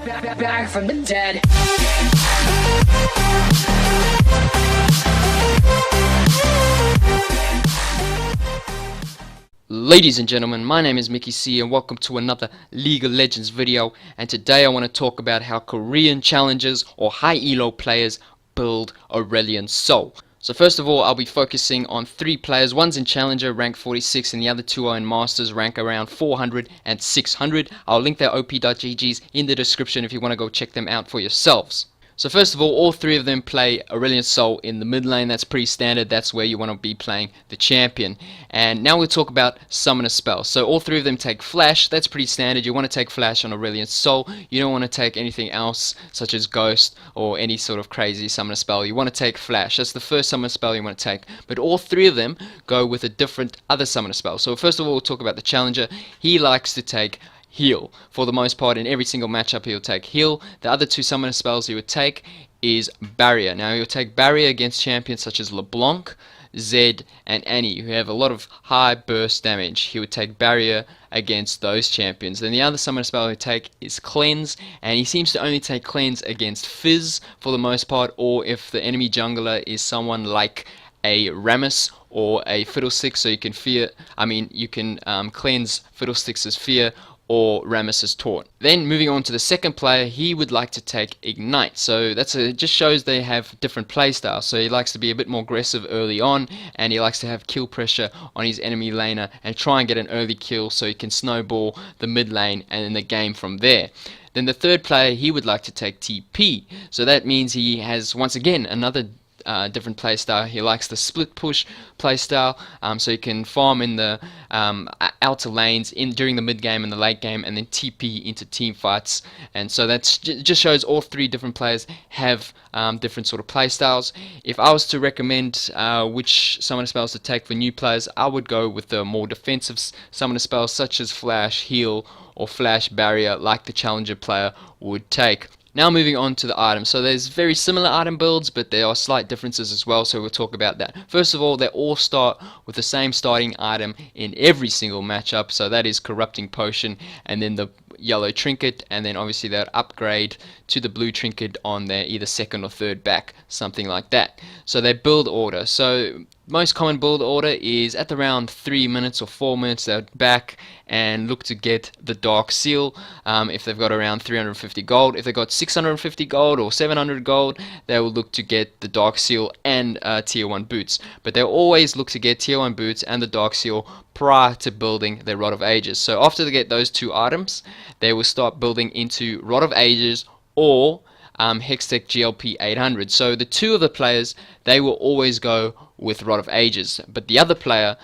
Back from the dead. Ladies and gentlemen, my name is Mickey C and welcome to another League of Legends video, and today I want to talk about how Korean challengers or high elo players build Aurelion Sol. So first of all, I'll be focusing on 3 players. One's in Challenger, rank 46, and the other 2 are in Masters, rank around 400 and 600. I'll link their op.ggs in the description if you want to go check them out for yourselves. So first of all 3 of them play Aurelion Sol in the mid lane. That's pretty standard. That's where you want to be playing the champion. And now we'll talk about summoner spells. So all 3 of them take flash. That's pretty standard. You want to take flash on Aurelion Sol. You don't want to take anything else such as ghost or any sort of crazy summoner spell. You want to take flash. That's the first summoner spell you want to take. But all 3 of them go with a different other summoner spell. So first of all, we'll talk about the Challenger. He likes to take heal. For the most part, in every single matchup he'll take heal. The other 2 summoner spells he would take is barrier. Now he'll take barrier against champions such as LeBlanc, Zed and Annie, who have a lot of high burst damage. He would take barrier against those champions. Then the other summoner spell he'll take is cleanse, and he seems to only take cleanse against Fizz for the most part, or if the enemy jungler is someone like a Rammus or a Fiddlesticks, so you can cleanse Fiddlesticks' fear or Rammus's taunt. Then moving on to the second player, he would like to take ignite. So it just shows they have different playstyles. So he likes to be a bit more aggressive early on, and he likes to have kill pressure on his enemy laner and try and get an early kill so he can snowball the mid lane and in the game from there. Then the third player, he would like to take TP. So that means he has once again another different playstyle. He likes the split push playstyle, so you can farm in the outer lanes during the mid game and the late game, and then TP into team fights. And so that just shows all 3 different players have different sort of playstyles. If I was to recommend which summoner spells to take for new players, I would go with the more defensive summoner spells such as flash, heal, or flash barrier, like the Challenger player would take. Now moving on to the items. So there's very similar item builds, but there are slight differences as well, so we'll talk about that. First of all, they all start with the same starting item in every single matchup, so that is Corrupting Potion, and then the yellow trinket, and then obviously they'll upgrade to the blue trinket on their either second or third back, something like that. So their build order. So most common build order is at around 3 minutes or 4 minutes they'll back and look to get the Dark Seal. If they've got around 350 gold, if they've got 650 gold or 700 gold, they will look to get the Dark Seal and tier 1 boots. But they'll always look to get tier 1 boots and the Dark Seal prior to building their Rod of Ages. So after they get those 2 items, they will start building into Rod of Ages or Hextech GLP 800. So the 2 of the players, they will always go with Rod of Ages, but the other player,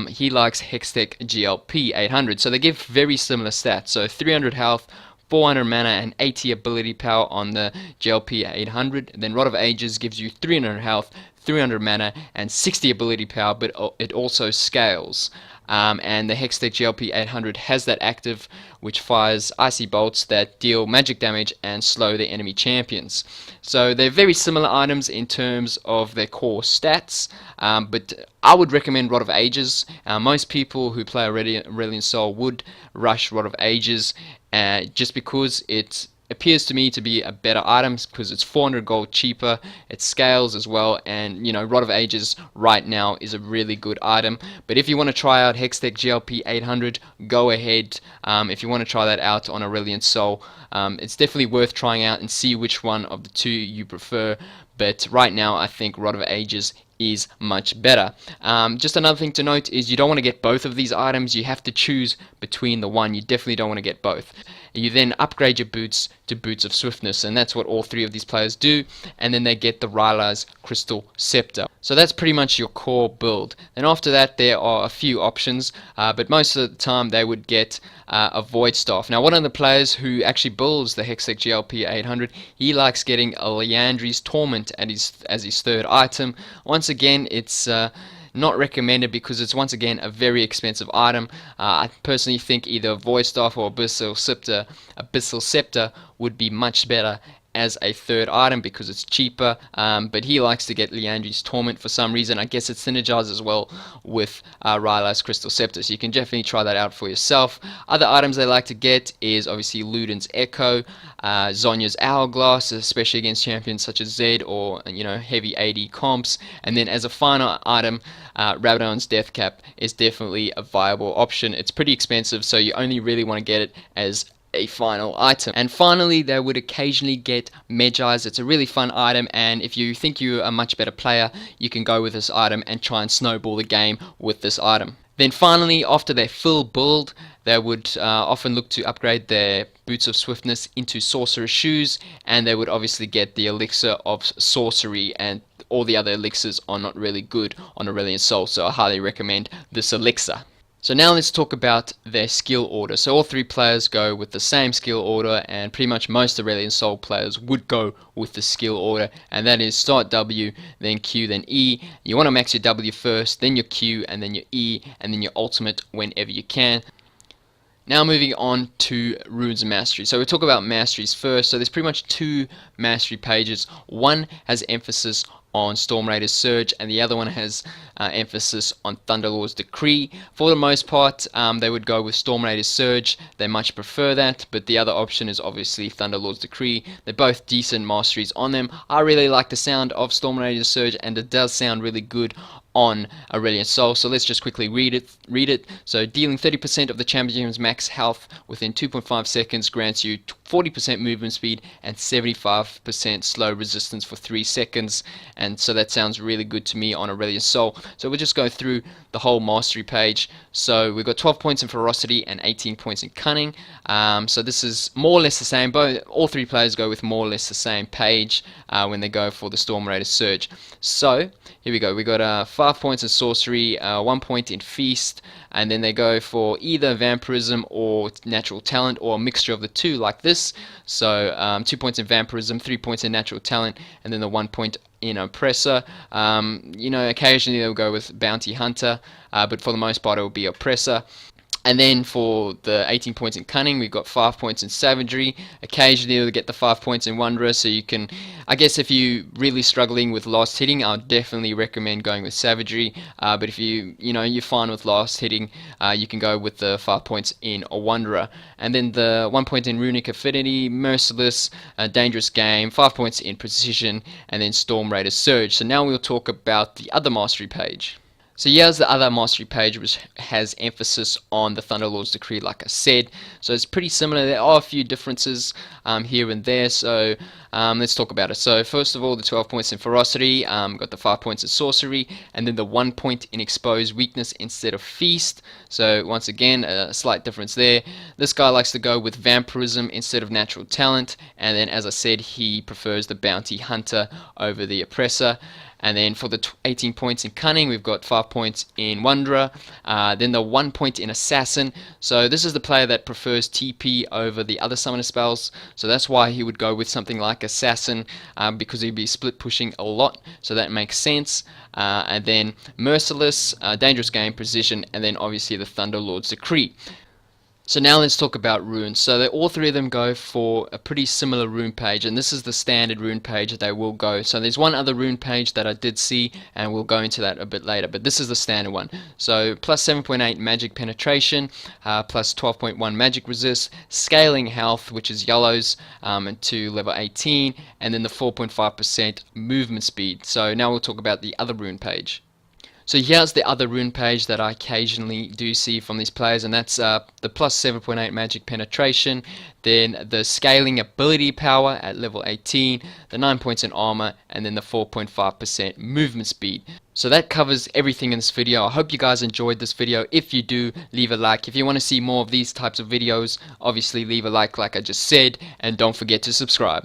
he likes Hextech GLP 800. So they give very similar stats. So 300 health, 400 mana and 80 ability power on the GLP 800. Then Rod of Ages gives you 300 health, 300 mana and 60 ability power, but it also scales. And the Hextech GLP 800 has that active, which fires icy bolts that deal magic damage and slow the enemy champions. So they're very similar items in terms of their core stats, but I would recommend Rod of Ages. Most people who play Aurelion Sol would rush Rod of Ages, just because it appears to me to be a better item, because it's 400 gold cheaper, it scales as well, and Rod of Ages right now is a really good item. But if you want to try out Hextech GLP 800, go ahead. If you want to try that out on Aurelion Sol, it's definitely worth trying out and see which one of the 2 you prefer. But right now I think Rod of Ages is much better. Just another thing to note is you don't want to get both of these items. You have to choose between the one. You definitely don't want to get both. You then upgrade your boots to boots of Swiftness, and that's what all 3 of these players do, and then they get the Rylai's Crystal Scepter. So that's pretty much your core build. Then after that there are a few options, but most of the time they would get a Void Staff. Now one of the players who actually builds the Hextech GLP 800, he likes getting a Liandry's Torment as his 3rd item. Once again, it's not recommended because it's once again a very expensive item. I personally think either Void Staff or Abyssal Scepter would be much better as a third item because it's cheaper, but he likes to get Liandry's Torment for some reason. I guess it synergizes well with Rylai's Crystal Scepter, so you can definitely try that out for yourself. Other items they like to get is obviously Luden's Echo, Zonyas Hourglass, especially against champions such as Zed or heavy AD comps, and then as a final item, Rabadon's Deathcap is definitely a viable option. It's pretty expensive, so you only really want to get it as a final item. And finally, they would occasionally get Medjai's. It's a really fun item, and if you think you're a much better player, you can go with this item and try and snowball the game with this item. Then finally, after their full build, they would often look to upgrade their Boots of Swiftness into Sorcerer's Shoes, and they would obviously get the Elixir of Sorcery, and all the other elixirs are not really good on Aurelion Sol, so I highly recommend this elixir. So now let's talk about their skill order. So all three players go with the same skill order, and pretty much most Aurelion Sol players would go with the skill order, and that is start W, then Q, then E. You want to max your W first, then your Q, and then your E, and then your ultimate whenever you can. Now moving on to Runes and Masteries. So we'll talk about Masteries first. So there's pretty much two Mastery pages. One has emphasis on Storm Raider's Surge, and the other one has emphasis on Thunderlord's Decree. For the most part, they would go with Storm Raider's Surge. They much prefer that, but the other option is obviously Thunderlord's Decree. They're both decent masteries on them. I really like the sound of Storm Raider's Surge, and it does sound really good on Aurelion Sol. So let's just quickly read it. So dealing 30% of the champion's max health within 2.5 seconds grants you 40% movement speed and 75% slow resistance for 3 seconds. And so that sounds really good to me on Aurelion Sol. So we'll just go through the whole mastery page. So we've got 12 points in ferocity and 18 points in cunning. So this is more or less the same. All three players go with more or less the same page when they go for the Storm Raider Surge. So here we go. We got 5 points in sorcery, 1 point in feast, and then they go for either vampirism or natural talent, or a mixture of the two like this. So 2 points in vampirism, 3 points in natural talent, and then the 1 point in oppressor. Occasionally they'll go with bounty hunter, but for the most part it will be oppressor. And then for the 18 points in cunning, we've got 5 points in savagery. Occasionally you'll get the 5 points in wanderer, so you can, I guess if you're really struggling with last hitting, I would definitely recommend going with savagery. But if you're fine with last hitting, you can go with the 5 points in a wanderer. And then the 1 point in runic affinity, merciless, dangerous game, 5 points in precision, and then Storm Raider Surge. So now we'll talk about the other mastery page. So here's the other mastery page, which has emphasis on the Thunderlord's Decree, like I said. So it's pretty similar. There are a few differences here and there, so let's talk about it. So first of all, the 12 points in ferocity, got the 5 points in sorcery, and then the 1 point in exposed weakness instead of feast. So once again, a slight difference there. This guy likes to go with vampirism instead of natural talent, and then as I said, he prefers the bounty hunter over the oppressor. And then for the 18 points in cunning, we've got 5 points in wanderer, then the 1 point in assassin. So this is the player that prefers TP over the other summoner spells, so that's why he would go with something like assassin, because he'd be split pushing a lot, so that makes sense. And then merciless, dangerous game, precision, and then obviously the Thunderlord's Decree. So now let's talk about runes. So all three of them go for a pretty similar rune page, and this is the standard rune page that they will go. So there's one other rune page that I did see, and we'll go into that a bit later, but this is the standard one. So plus 7.8 magic penetration, plus 12.1 magic resist, scaling health, which is yellows, to level 18, and then the 4.5% movement speed. So now we'll talk about the other rune page. So here's the other rune page that I occasionally do see from these players, and that's the plus 7.8 magic penetration, then the scaling ability power at level 18, the 9 points in armor, and then the 4.5% movement speed. So that covers everything in this video. I hope you guys enjoyed this video. If you do, leave a like. If you want to see more of these types of videos, obviously leave a like I just said, and don't forget to subscribe.